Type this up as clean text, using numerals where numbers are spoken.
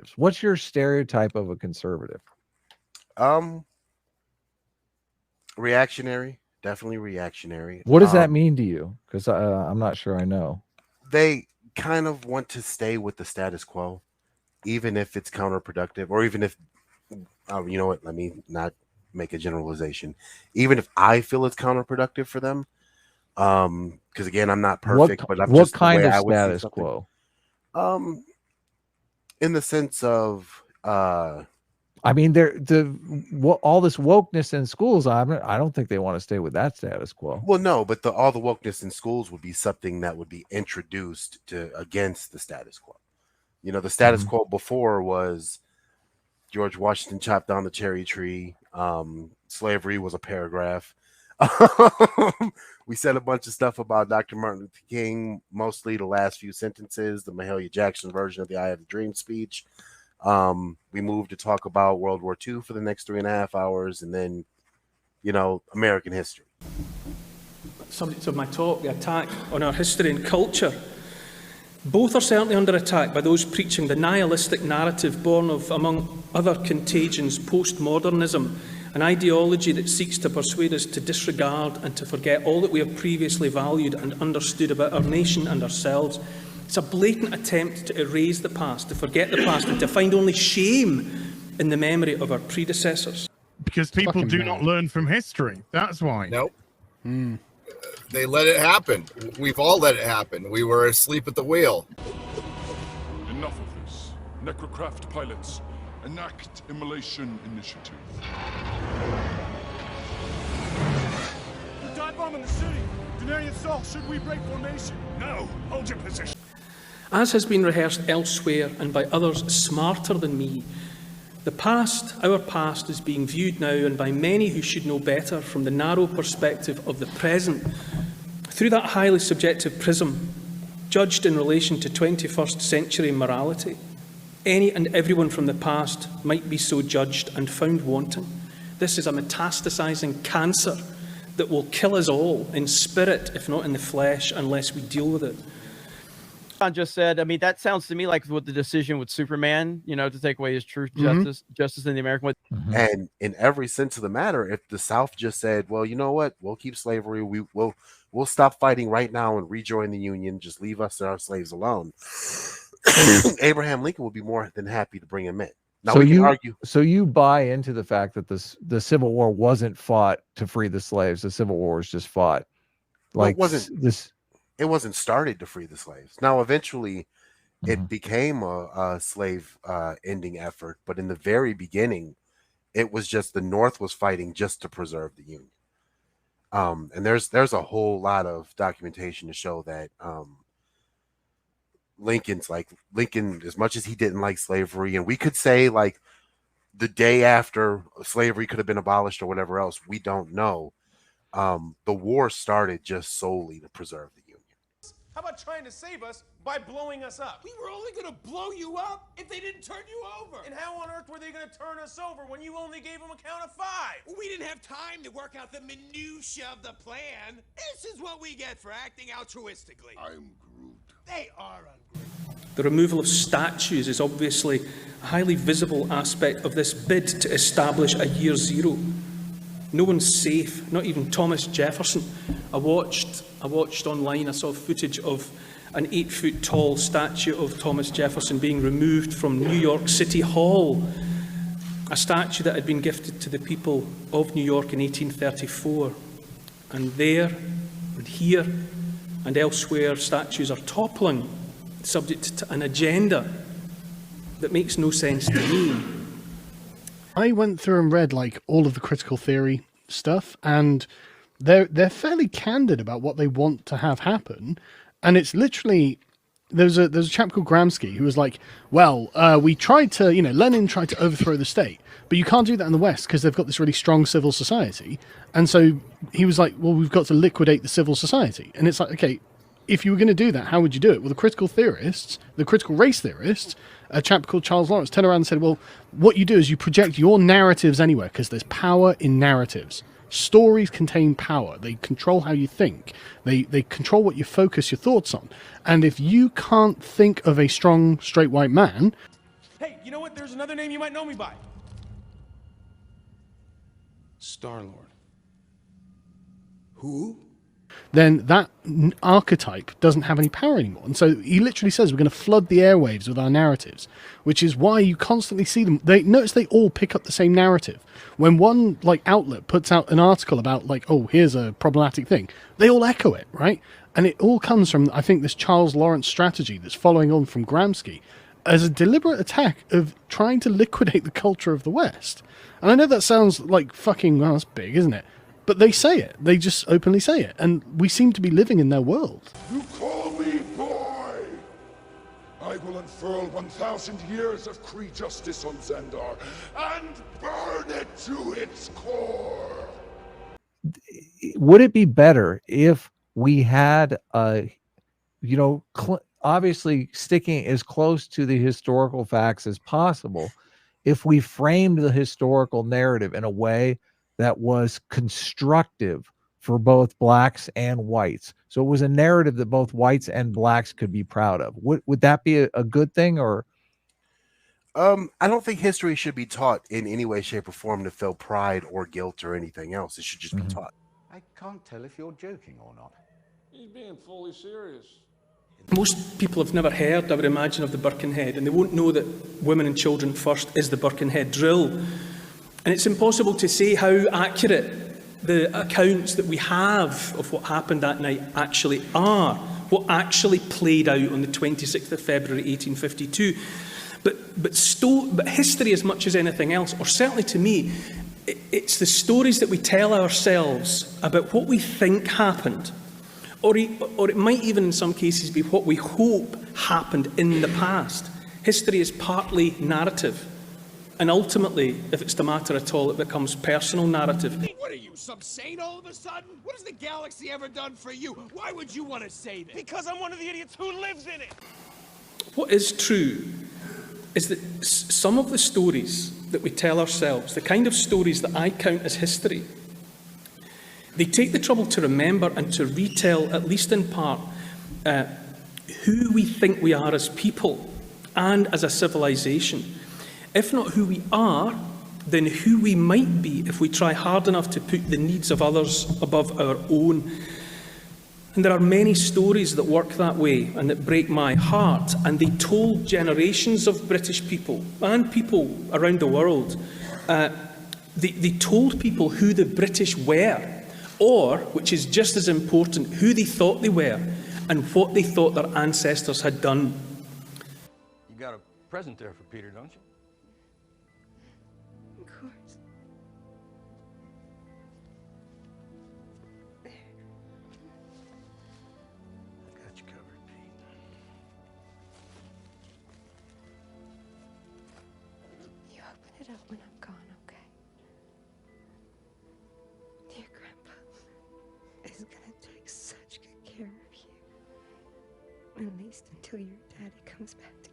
conservatives. What's your stereotype of a conservative? Reactionary, definitely reactionary. What does that mean to you? Because I'm not sure I know. They kind of want to stay with the status quo, even if it's counterproductive, or even if, you know what, let me not make a generalization. Even if I feel it's counterproductive for them, because again, I'm not perfect, but I'm what just kind the way of I would see status something. quo? In the sense of, I mean, all this wokeness in schools. I don't think they want to stay with that status quo. well, no, but all the wokeness in schools would be something that would be introduced to against the status quo. You know, the status quo before was George Washington chopped down the cherry tree. Slavery was a paragraph. We said a bunch of stuff about Dr. Martin Luther King, mostly the last few sentences, the Mahalia Jackson version of the I Have a Dream speech. We moved to talk about World War II for the next 3.5 hours, and then, you know, American history. Subject of my talk, the attack on our history and culture. Both are certainly under attack by those preaching the nihilistic narrative born of, among other contagions, postmodernism, an ideology that seeks to persuade us to disregard and to forget all that we have previously valued and understood about our nation and ourselves. It's a blatant attempt to erase the past, to forget the past, and to find only shame in the memory of our predecessors. Because people do not learn from history. That's why. Nope. They let it happen. We've all let it happen. We were asleep at the wheel. Enough of this. Necrocraft pilots, enact immolation initiative. Dive bomb in the city. Denarian assault. Should we break formation? No, hold your position. As has been rehearsed elsewhere and by others smarter than me, the past, our past, is being viewed now, and by many who should know better, from the narrow perspective of the present, through that highly subjective prism, judged in relation to 21st century morality. Any and everyone from the past might be so judged and found wanting. This is a metastasizing cancer that will kill us all in spirit, if not in the flesh, unless we deal with it. Just said, I mean, that sounds to me like what the decision with Superman, you know, to take away his truth, justice in the American way. And in every sense of the matter, if the South just said, well, you know what, we'll keep slavery, we'll stop fighting right now and rejoin the Union, just leave us and our slaves alone, Abraham Lincoln would be more than happy to bring him in. Now, so we can argue. So you buy into the fact that the Civil War wasn't fought to free the slaves. The Civil War was just fought. Like, well, it wasn't started to free the slaves. Now, eventually, it became a slave ending effort, but in the very beginning, it was just the North was fighting just to preserve the Union. And there's a whole lot of documentation to show that Lincoln, as much as he didn't like slavery, and we could say like the day after slavery could have been abolished or whatever else, we don't know. The war started just solely to preserve the Union. How about trying to save us by blowing us up? We were only going to blow you up if they didn't turn you over. And how on earth were they going to turn us over when you only gave them a count of 5? We didn't have time to work out the minutiae of the plan. This is what we get for acting altruistically. I'm Groot. They are ungrateful. The removal of statues is obviously a highly visible aspect of this bid to establish a year zero. No one's safe, not even Thomas Jefferson. I watched online, I saw footage of an 8-foot tall statue of Thomas Jefferson being removed from New York City Hall, a statue that had been gifted to the people of New York in 1834. And there, and here, and elsewhere, statues are toppling, subject to an agenda that makes no sense to me. I went through and read like all of the critical theory stuff, and they're fairly candid about what they want to have happen. And it's literally, there's a chap called Gramsci who was like, well, we tried to, Lenin tried to overthrow the state, but you can't do that in the West because they've got this really strong civil society. And so he was like, well, we've got to liquidate the civil society. And it's like, okay, if you were going to do that, how would you do it? Well, the critical race theorists, a chap called Charles Lawrence, turned around and said, well, what you do is you project your narratives anywhere because there's power in narratives. Stories contain power. They control how you think. They control what you focus your thoughts on. And if you can't think of a strong, straight white man... Hey, you know what? There's another name you might know me by. Star-Lord. Who? Then that archetype doesn't have any power anymore. And so he literally says we're going to flood the airwaves with our narratives, which is why you constantly see them. They notice they all pick up the same narrative. When one like outlet puts out an article about like, oh, here's a problematic thing, they all echo it, right? And it all comes from, I think, this Charles Lawrence strategy that's following on from Gramsci as a deliberate attack of trying to liquidate the culture of the West. And I know that sounds like fucking, well, that's big, isn't it? But they say it. They just openly say it. And we seem to be living in their world. You call me boy? I will unfurl 1,000 years of Kree justice on Xandar and burn it to its core. Would it be better if we had obviously sticking as close to the historical facts as possible, if we framed the historical narrative in a way that was constructive for both blacks and whites? So it was a narrative that both whites and blacks could be proud of. Would that be a good thing? Or I don't think history should be taught in any way, shape, or form to feel pride or guilt or anything else. It should just be taught. I can't tell if you're joking or not. He's being fully serious. Most people have never heard, I would imagine, of the Birkenhead, and they won't know that Women and Children First is the Birkenhead drill. And it's impossible to say how accurate the accounts that we have of what happened that night actually are, what actually played out on the 26th of February 1852. But history, as much as anything else, or certainly to me, it's the stories that we tell ourselves about what we think happened, or it might even in some cases be what we hope happened in the past. History is partly narrative, and ultimately, if it's to matter at all, it becomes personal narrative. What are you, some saint all of a sudden? What has the galaxy ever done for you? Why would you want to say this? Because I'm one of the idiots who lives in it. What is true is that some of the stories that we tell ourselves, the kind of stories that I count as history, they take the trouble to remember and to retell, at least in part, who we think we are as people and as a civilization. If not who we are, then who we might be if we try hard enough to put the needs of others above our own. And there are many stories that work that way and that break my heart, and they told generations of British people and people around the world. They told people who the British were, or, which is just as important, who they thought they were and what they thought their ancestors had done. You got a present there for Peter, don't you? Of course. I got you covered, Pete. You open it up when I'm gone, okay? Dear Grandpa is gonna take such good care of you. At least until your daddy comes back to